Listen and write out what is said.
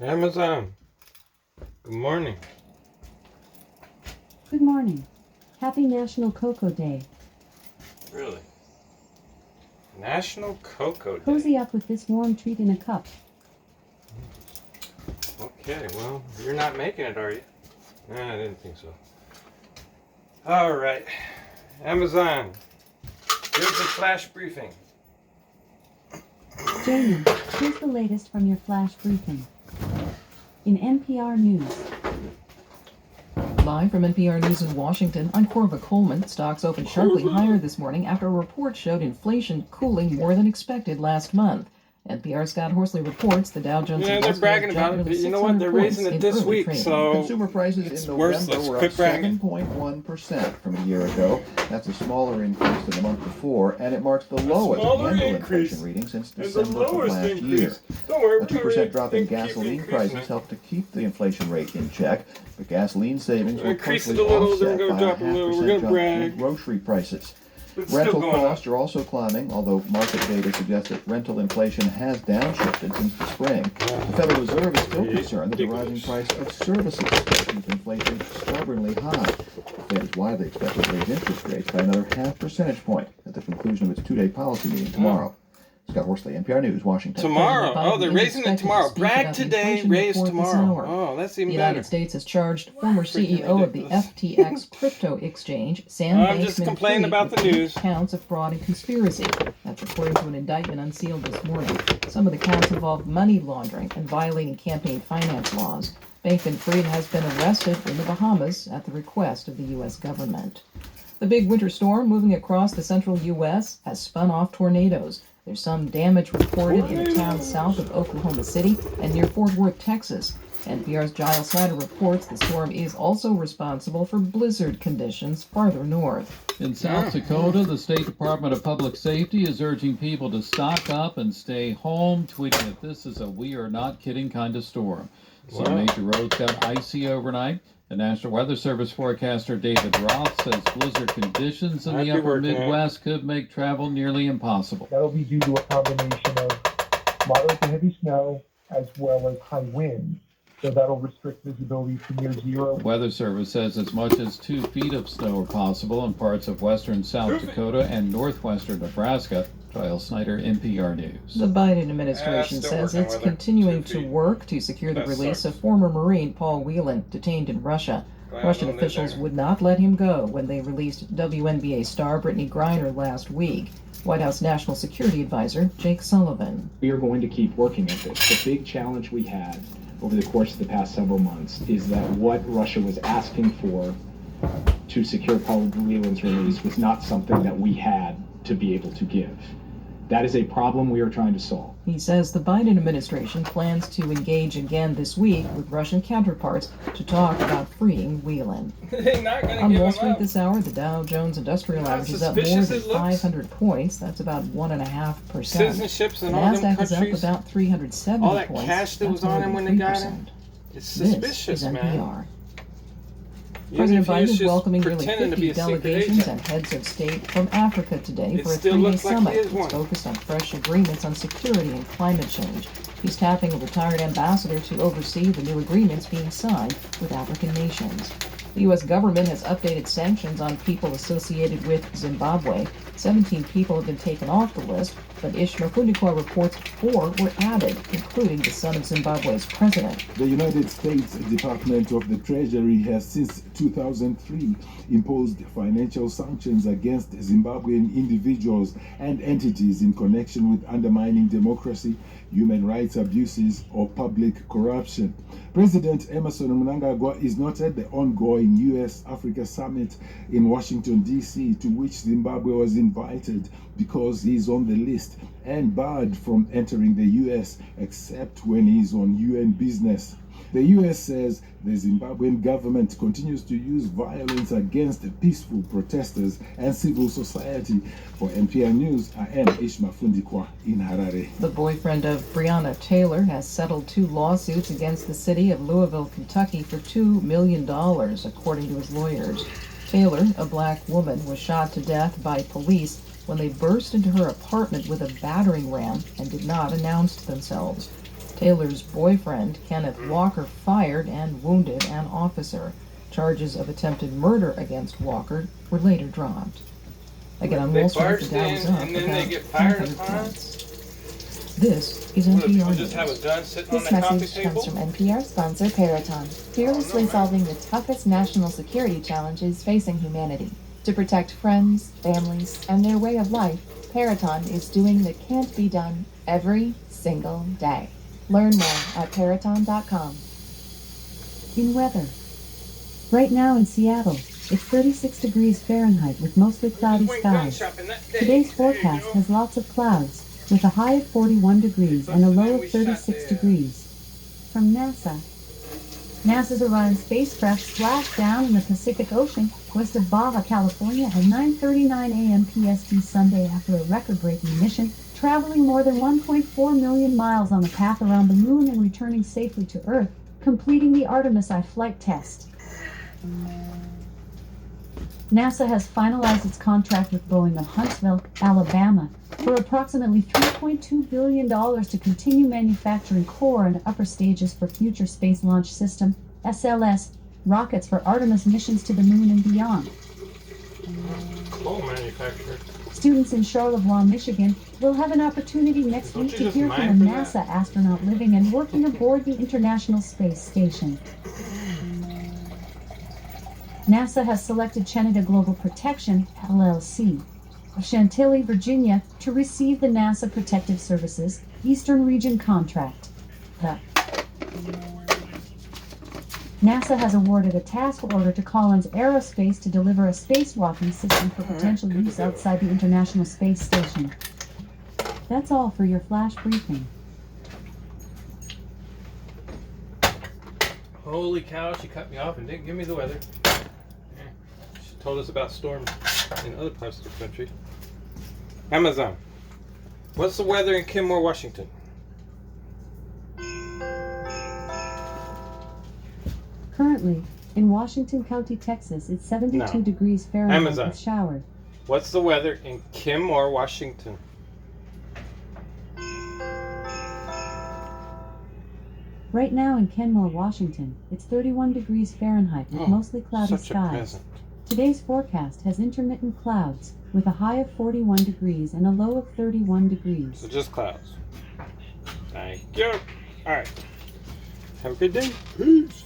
Amazon. Good morning. Good morning. Happy National Cocoa Day. Really? National Cocoa Day. Cozy up with this warm treat in a cup. Okay, well, you're not making it, are you? Nah, I didn't think so. All right. Amazon. Here's a flash briefing. Jamie, here's the latest from your flash briefing. In NPR News. Live from NPR News in Washington, I'm Corva Coleman. Stocks opened sharply higher this morning after a report showed inflation cooling more than expected last month. NPR's Scott Horsley reports the Dow Jones They're bragging about it, but you know what? They're raising it this week, so consumer prices in November were up 7.1% from a year ago. That's a smaller increase than the month before, and it marks the lowest handle inflation reading since December of last year. A 2% drop in gasoline prices helped to keep the inflation rate in check, but gasoline savings were partially offset by a 0.5% jump in grocery prices. Rental costs are also climbing, although market data suggests that rental inflation has downshifted since the spring. The Federal Reserve is still concerned that the rising price of services keep inflation stubbornly high. The Fed is widely expected to raise interest rates by another 0.5 percentage point at the conclusion of its two-day policy meeting tomorrow. Scott Horsley, NPR News, Washington. Tomorrow? Oh, they're raising it tomorrow. Brag today, raise tomorrow. Oh, that's even better. The United States has charged former CEO of the FTX crypto exchange, Sam Bankman-Fried, I'm just complaining about the news. Counts of fraud and conspiracy. That's according to an indictment unsealed this morning. Some of the counts involve money laundering and violating campaign finance laws. Bankman-Fried has been arrested in the Bahamas at the request of the U.S. government. The big winter storm moving across the central U.S. has spun off tornadoes. There's some damage reported in the town south of Oklahoma City and near Fort Worth, Texas. NPR's Giles Snyder reports the storm is also responsible for blizzard conditions farther north. In South Dakota, the State Department of Public Safety is urging people to stock up and stay home, tweeting that this is a we are not kidding kind of storm. Some major roads got icy overnight. The National Weather Service forecaster David Roth says blizzard conditions in the upper Midwest could make travel nearly impossible. That'll be due to a combination of moderate to heavy snow as well as high winds. So that'll restrict visibility to near zero. The Weather Service says as much as 2 feet of snow are possible in parts of western South Dakota and northwestern Nebraska. Giles Snyder, NPR News. The Biden administration says it's continuing to work to secure the release of former Marine Paul Whelan, detained in Russia. Russian officials would not let him go when they released WNBA star Brittany Griner last week. White House National Security Advisor Jake Sullivan. We are going to keep working at this. The big challenge we had over the course of the past several months is that what Russia was asking for to secure Paul Whelan's release was not something that we had to be able to give. That is a problem we are trying to solve. He says the Biden administration plans to engage again this week with Russian counterparts to talk about freeing Whelan. On Wall Street this hour, the Dow Jones Industrial Average is up more than 500 points. That's about 1.5%. Citizenships and all them Nasdaq is countries. up about 370 All that points. cash that was That's on more him than when they got 3%. him. It's This suspicious, is man. NPR. President Biden is welcoming nearly pretending to be 50 a secret delegations agent. and heads of state from Africa today It for a still three-day looks like summit he is that's one. focused on fresh agreements on security and climate change. He's tapping a retired ambassador to oversee the new agreements being signed with African nations. The U.S. government has updated sanctions on people associated with Zimbabwe. 17 people have been taken off the list, but Ishmael Fundikwa reports 4 were added, including the son of Zimbabwe's president. The United States Department of the Treasury has since 2003 imposed financial sanctions against Zimbabwean individuals and entities in connection with undermining democracy, human rights abuses, or public corruption. President Emerson Mnangagwa is not at the ongoing U.S.-Africa Summit in Washington, D.C., to which Zimbabwe was invited because he's on the list and barred from entering the U.S. except when he's on UN business. The U.S. says the Zimbabwean government continues to use violence against peaceful protesters and civil society. For NPR News, I am Ishmael Fundikwa in Harare. The boyfriend of Breonna Taylor has settled 2 lawsuits against the city of Louisville, Kentucky for $2 million, according to his lawyers. Taylor, a black woman, was shot to death by police when they burst into her apartment with a battering ram and did not announce themselves. Taylor's boyfriend, Kenneth Walker, fired and wounded an officer. Charges of attempted murder against Walker were later dropped. Again, I'm Wall Street, the Dow is up and then they about get fired 200 upon? points. This is What, NPR people News. just have a gun sitting on This the coffee message table? comes from NPR sponsor Peraton, fearlessly solving the toughest national security challenges facing humanity. To protect friends, families, and their way of life, Peraton is doing the can't be done every single day. Learn more at Peraton.com. In weather. Right now in Seattle, it's 36 degrees Fahrenheit with mostly cloudy Went gun skies. shopping that day. Today's There you forecast go. has lots of clouds, with a high of 41 degrees and a low of 36 degrees. From NASA. NASA's Orion spacecraft splashed down in the Pacific Ocean west of Baja California at 9:39 a.m. PST Sunday after a record-breaking mission, traveling more than 1.4 million miles on the path around the moon and returning safely to Earth, completing the Artemis I flight test. NASA has finalized its contract with Boeing of Huntsville, Alabama, for approximately $3.2 billion to continue manufacturing core and upper stages for Future Space Launch System, SLS, rockets for Artemis missions to the moon and beyond. Coal manufacturer. Students in Charlevoix, Michigan, will have an opportunity next Don't week you to just hear from a mine for NASA astronaut living and working aboard the International Space Station. NASA has selected Canada Global Protection, LLC, of Chantilly, Virginia, to receive the NASA Protective Services Eastern Region contract. NASA has awarded a task order to Collins Aerospace to deliver a spacewalking system for potential use outside the International Space Station. That's all for your flash briefing. Holy cow, she cut me off and didn't give me the weather. She told us about storms in other parts of the country. Amazon. What's the weather in Kenmore, Washington? Currently, in Washington County, Texas, it's 72 No. degrees Fahrenheit Amazon. with shower. What's the weather in Kenmore, Washington? Right now in Kenmore, Washington, it's 31 degrees Fahrenheit with Oh, mostly cloudy Such a skies. present. Today's forecast has intermittent clouds with a high of 41 degrees and a low of 31 degrees. So just clouds. Thank you. All right. Have a good day. Peace.